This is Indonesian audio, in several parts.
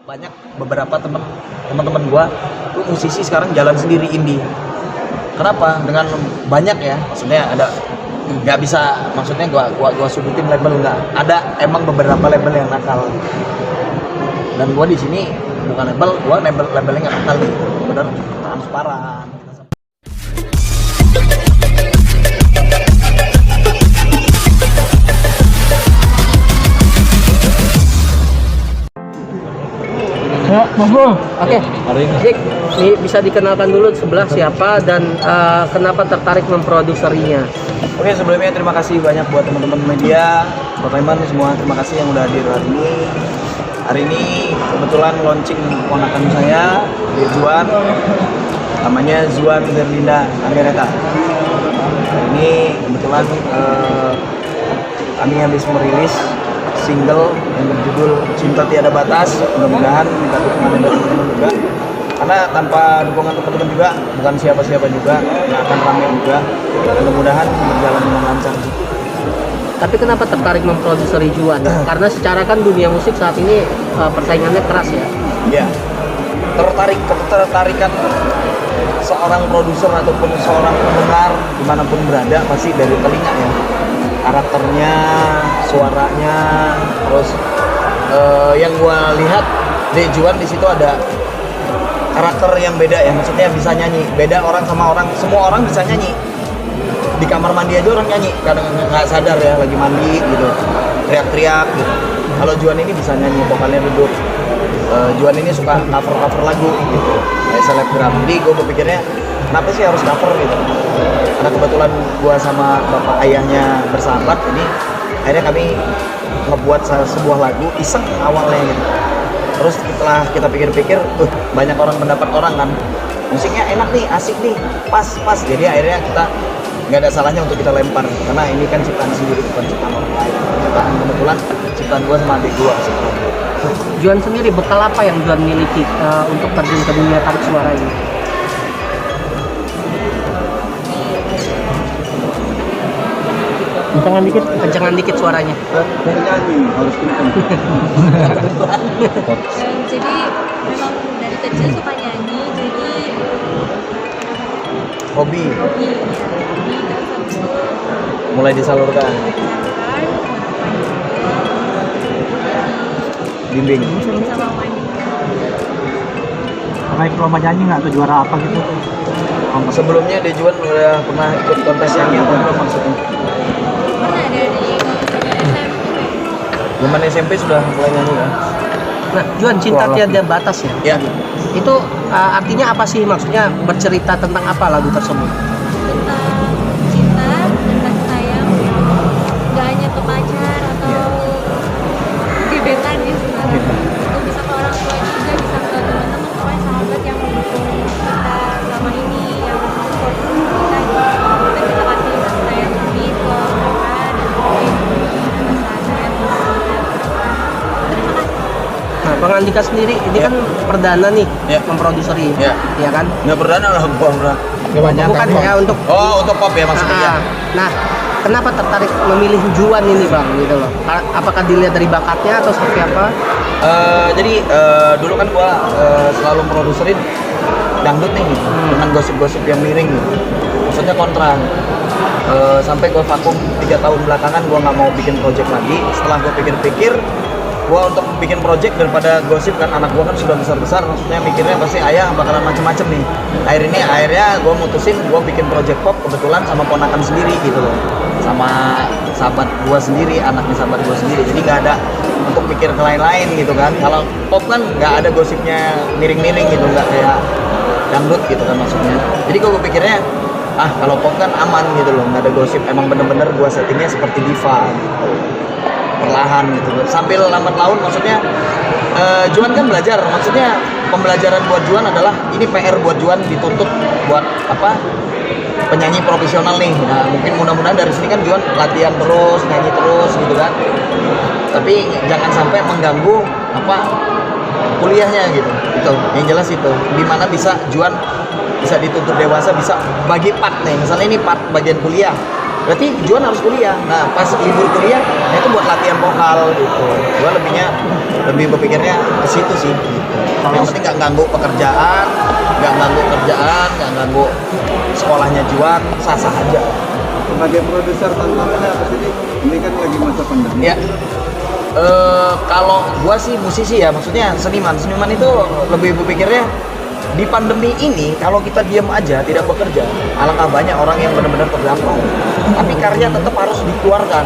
banyak beberapa teman-teman gua tuh musisi sekarang jalan sendiri indie. Kenapa? Dengan banyak ya, maksudnya ada nggak bisa, maksudnya gua sudutin label, nggak ada, emang beberapa label yang nakal. Dan gua di sini bukan label, gua labelnya nggak nakal gitu, benar transparan. Ya, Bro. Oke, Zik, ini bisa dikenalkan dulu sebelah siapa dan kenapa tertarik memprodukserinya? Oke, sebelumnya terima kasih banyak buat teman-teman media, Pak Iman semua, terima kasih yang udah hadir hari ini. Hari ini kebetulan launching ponakan saya, Zuan, namanya Zuan Berlinda Amerika. Hari ini kebetulan kami habis merilis single yang berjudul Cinta Tiada Batas. Mudah-mudahan minta dukungan dari teman-teman juga, karena tanpa dukungan teman-teman juga bukan siapa-siapa juga, nggak akan ramai juga. Mudah-mudahan berjalan dengan lancar. Tapi kenapa tertarik memprodukseri Juan? Karena secara kan dunia musik saat ini persaingannya keras ya. Ya, ketertarikan seorang produser ataupun seorang pendengar dimanapun berada pasti dari telinga ya, karakternya, suaranya, terus yang gua lihat Juan di situ ada karakter yang beda ya, maksudnya bisa nyanyi, beda orang sama orang, semua orang bisa nyanyi. Di kamar mandi aja orang nyanyi, kadang nggak sadar ya lagi mandi gitu, teriak-teriak gitu. Kalau Juan ini bisa nyanyi, vokalnya duduk. Juan ini suka cover lagu gitu, kayak selebgram. Jadi gue berpikirnya kenapa sih harus cover gitu? Karena kebetulan gue sama bapak ayahnya bersahabat, ini akhirnya kami ngebuat sebuah lagu iseng awalnya gitu. Terus setelah kita pikir-pikir, banyak pendapat orang kan, musiknya enak nih, asik nih, pas. Jadi akhirnya kita nggak ada salahnya untuk kita lempar, karena ini kan ciptaan sendiri, bukan ciptaan orang lain. Ciptaan kebetulan ciptaan gue sama adik gue. Juan sendiri bekal apa yang Juan miliki untuk terjun ke dunia tarik suara ini? Kencangan dikit suaranya. Nyanyi harus kenceng. Jadi memang dari kecil suka nyanyi, jadi Hobi hobi ya, hobi terus habis itu mulai disalurkan, bimbing. sama mandi. Pernah ikut lomba nyanyi nggak atau juara apa gitu? Sebelumnya Juan udah pernah ikut kontes nyanyi atau belum maksudnya? Pernah dari SMP. Zaman SMP sudah mulai nyanyi kan? Nah, Juan, Cinta Tiada Batas ya? Ya. Itu artinya apa sih? Maksudnya bercerita tentang apa lagu tersebut? Tentang cinta dan kasih sayang, nggak hanya ke pacar atau gebetan ya sebenarnya. Itu bisa ke orang tua juga, bisa ke teman-teman, pokoknya sahabat yang mendukung kita selama ini, yang support kita gitu. Dan kita kasih kasih sayang lebih ke mereka dan mungkin rasa sayang. Terima kasih. Nah, Bang Andika sendiri ini Ya. kan perdana nih Ya. memprodukseri, Ya. ya kan? Nggak perdana lah gua udah. Kebanyakan. Bukan ya untuk. Untuk pop ya maksudnya. Ya. Nah, kenapa tertarik memilih Juan ini Bang gitu loh? Apakah dilihat dari bakatnya atau seperti apa? Jadi dulu kan gua selalu produserin dangdut nih, dengan gosip-gosip yang miring gitu. Maksudnya kontra. Sampai gua vakum 3 tahun belakangan, gua nggak mau bikin project lagi. Setelah gua pikir-pikir, gua untuk bikin project daripada gosip, kan anak gua kan sudah besar-besar, maksudnya mikirnya pasti ayah bakalan macem-macem nih. Akhirnya gua mutusin gua bikin project pop kebetulan sama ponakan sendiri gitu loh, sama sahabat gua sendiri, anaknya sahabat gua sendiri. Jadi nggak ada untuk mikir ke lain-lain gitu kan. Kalau pop kan nggak ada gosipnya miring-miring gitu, nggak kayak dangdut gitu kan maksudnya. Jadi gua pikirnya kalau pop kan aman gitu loh, nggak ada gosip, emang bener-bener gua settingnya seperti diva gitu, perlahan gitu sambil lambat laun. Maksudnya Juan kan belajar, maksudnya pembelajaran buat Juan adalah ini PR buat Juan, dituntut buat penyanyi profesional nih. Nah mungkin mudah-mudahan dari sini kan Juan latihan terus, nyanyi terus gitu kan, tapi jangan sampai mengganggu kuliahnya gitu. Itu yang jelas, itu dimana bisa Juan bisa dituntut dewasa, bisa bagi part nih, misalnya ini part bagian kuliah, berarti Juan harus kuliah. Nah pas libur kuliah, nah itu buat latihan vokal gitu. Gua lebih berpikirnya ke situ sih. Yang penting nggak ganggu pekerjaan, nggak ganggu sekolahnya Juan, sah-sah aja. Sebagai produser tantangannya apa sih? Ini kan lagi masa pandemi. Ya. Kalau gua sih musisi ya, maksudnya seniman itu lebih berpikirnya di pandemi ini kalau kita diam aja tidak bekerja, alangkah banyak orang yang benar-benar terdampak. Tapi karya tetap harus dikeluarkan,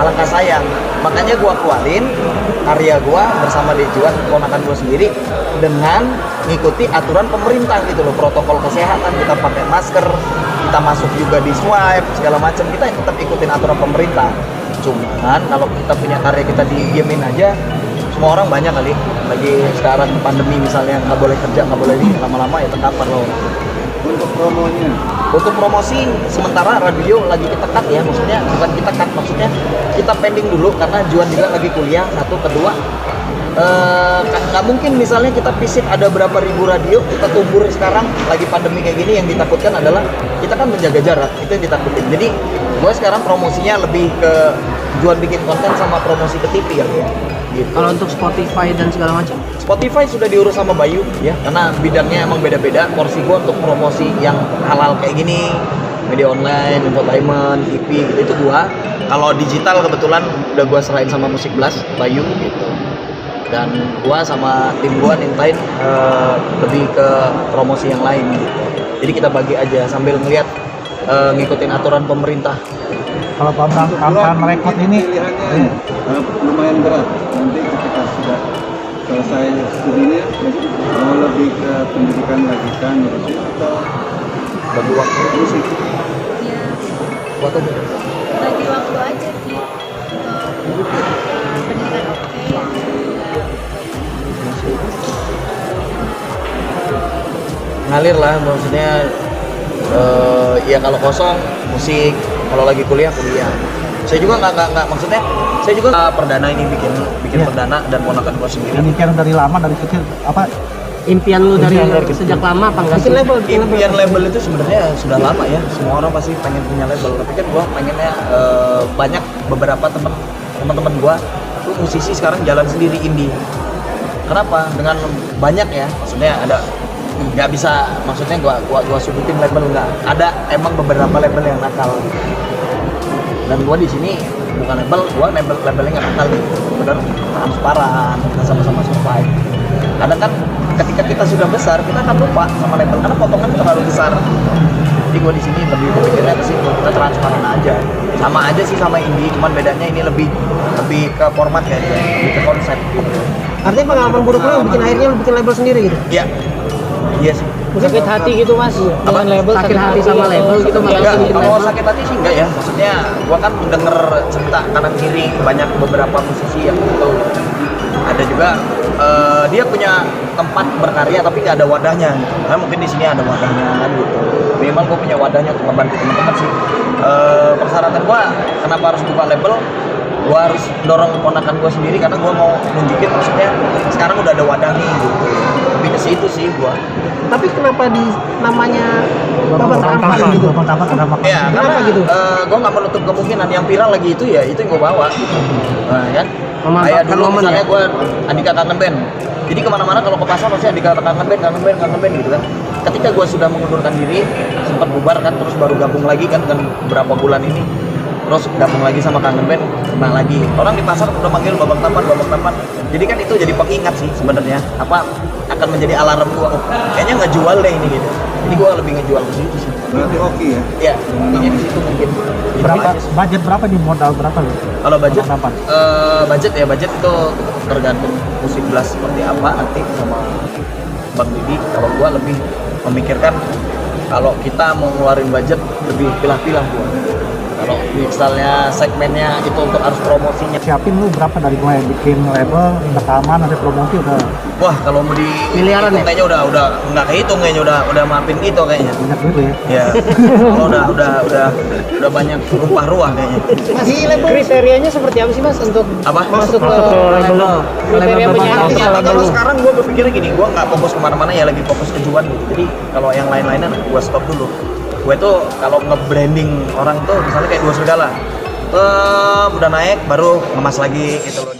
alangkah sayang. Makanya gua keluarin karya gua bersama Dejuan, keponakan gua sendiri, dengan ngikuti aturan pemerintah gitu loh, protokol kesehatan, kita pakai masker, kita masuk juga di swipe segala macam, kita tetap ikutin aturan pemerintah. Cuman kalau kita punya karya kita didiemin aja, semua orang banyak kali lagi sekarang pandemi misalnya nggak boleh kerja, nggak boleh ini, lama-lama ya terkapar loh. Untuk promonya, Untuk promosi sementara radio lagi kita cut ya, maksudnya bukan kita cut, maksudnya kita pending dulu karena Juan juga lagi kuliah, satu, kedua nggak mungkin misalnya kita visit ada berapa ribu radio kita tumbur sekarang lagi pandemi kayak gini. Yang ditakutkan adalah kita kan menjaga jarak, itu yang ditakutin. Jadi gue sekarang promosinya lebih ke Juan bikin konten sama promosi ke TV ya gitu. Kalau untuk Spotify dan segala macam, Spotify sudah diurus sama Bayu ya, karena bidangnya emang beda-beda. Porsi gue untuk promosi yang halal kayak gini, media online, infotainment, TV gitu, itu gue. Kalau digital kebetulan udah gue serahin sama Musik Blast, Bayu gitu. Dan gue sama tim gue nintain lebih ke promosi yang lain gitu. Jadi kita bagi aja sambil ngeliat ngikutin aturan pemerintah. Kalau kapan rekod ini pilihannya lumayan berat. Nanti ketika sudah selesai studinya, mau lebih ke pendidikan lanjutan gitu atau Bagi waktu musik. Ya, buat aja. bagi waktu aja sih. Pendidikan oke ya. Ngalir lah, maksudnya ya kalau kosong musik, kalau lagi kuliah. Saya juga nggak maksudnya saya juga perdana ini bikin Iya. perdana dan ponakan gua sendiri. demikian dari lama dari kecil apa impian lu dari Impian dari kecil. sejak lama apa enggak sih? Impian label itu sebenarnya sudah lama ya, semua orang pasti pengen punya label, tapi kan gua pengennya banyak beberapa teman-teman gua tuh musisi sekarang jalan sendiri indie. Kenapa? Dengan banyak ya, maksudnya ada nggak bisa, maksudnya gua sudutin label, nggak ada, emang beberapa label yang nakal. Dan gua di sini bukan labelnya nggak nakal nih, benar transparan, kita sama-sama survive. Kadang kan ketika kita sudah besar kita akan lupa sama label karena potongan terlalu besar. Jadi gue di sini lebih berpikirnya ke situ, kita transparan aja, sama aja sih sama indie, cuman bedanya ini lebih ke format kayaknya, lebih ke konsep gitu. Artinya pengalaman buruk lu bikin akhirnya lu bikin label sendiri gitu. Iya, iya sih. Sakit hati gitu mas, Apa? label sakit hati sama label gitu Enggak, makanya bikin kalau label. sakit hati sih enggak ya. Maksudnya gua kan denger cerita kanan kiri banyak beberapa musisi yang gitu. Ada juga dia punya tempat berkarya tapi nggak ada wadahnya gitu. Nah, mungkin di sini ada wadahnya kan gitu. Minimal gua punya wadahnya untuk membantu teman-teman sih. Persyaratan gua kenapa harus buka label? Gua harus dorong keponakan gua sendiri karena gua mau nunjukin, maksudnya sekarang udah ada wadah nih gitu. Lebih ke situ sih gua. Tapi kenapa di namanya Bapak Tampan gitu? Bapak Tampan kenapa? Ya, Kenapa karena gitu? gue nggak menutup kemungkinan yang viral lagi itu ya itu yang gue bawa. Nah, kan? Memanfaatkan Kayak dulu momen misalnya ya? gue Andika Kangen Band. Jadi kemana-mana kalau ke pasar pasti Andika Kangen Band gitu kan. Ketika gue sudah mengundurkan diri, sempat bubar kan, terus baru gabung lagi kan dengan beberapa bulan ini. Terus gabung lagi sama Kangen Band, kembali lagi. Orang di pasar udah manggil Babang Tampan. Jadi kan itu jadi pengingat sih sebenarnya. Apa akan menjadi alarm gua. Oh, kayaknya nggak jual deh ini gitu. Jadi gua lebih ngejual ke situ sih. Berarti oke ya. Ya, intinya di situ mungkin. Gitu Berapa aja sih. budget berapa nih, modal berapa lu? Kalau budget, Tampan. budget itu tergantung Musik Blast seperti apa nanti sama Bang Didi. Kalau gua lebih memikirkan kalau kita mau ngeluarin budget lebih pilah-pilah gua. Kalau misalnya segmennya itu untuk harus promosinya, Siapin lu berapa dari mulai bikin label, rekaman, ada promosi udah wah kalau mau di Miliaran hitung ya? kayaknya udah nggak kehitung, kayaknya udah maafin gitu kayaknya. banyak duit lu ya. Ya, kalau udah banyak rumpah ruah kayaknya. Mas, kriterianya seperti apa sih mas untuk Apa? masuk ke label? Kriteria penyanyi Nah, kalau sekarang gue berpikirnya gini, gue nggak fokus kemana-mana ya, lagi fokus ke Juan gitu. Jadi kalau yang lain-lainnya gue stop dulu. gue tuh kalau nge-branding orang tuh misalnya kayak Dua Serigala, udah naik baru ngemas lagi gitu loh.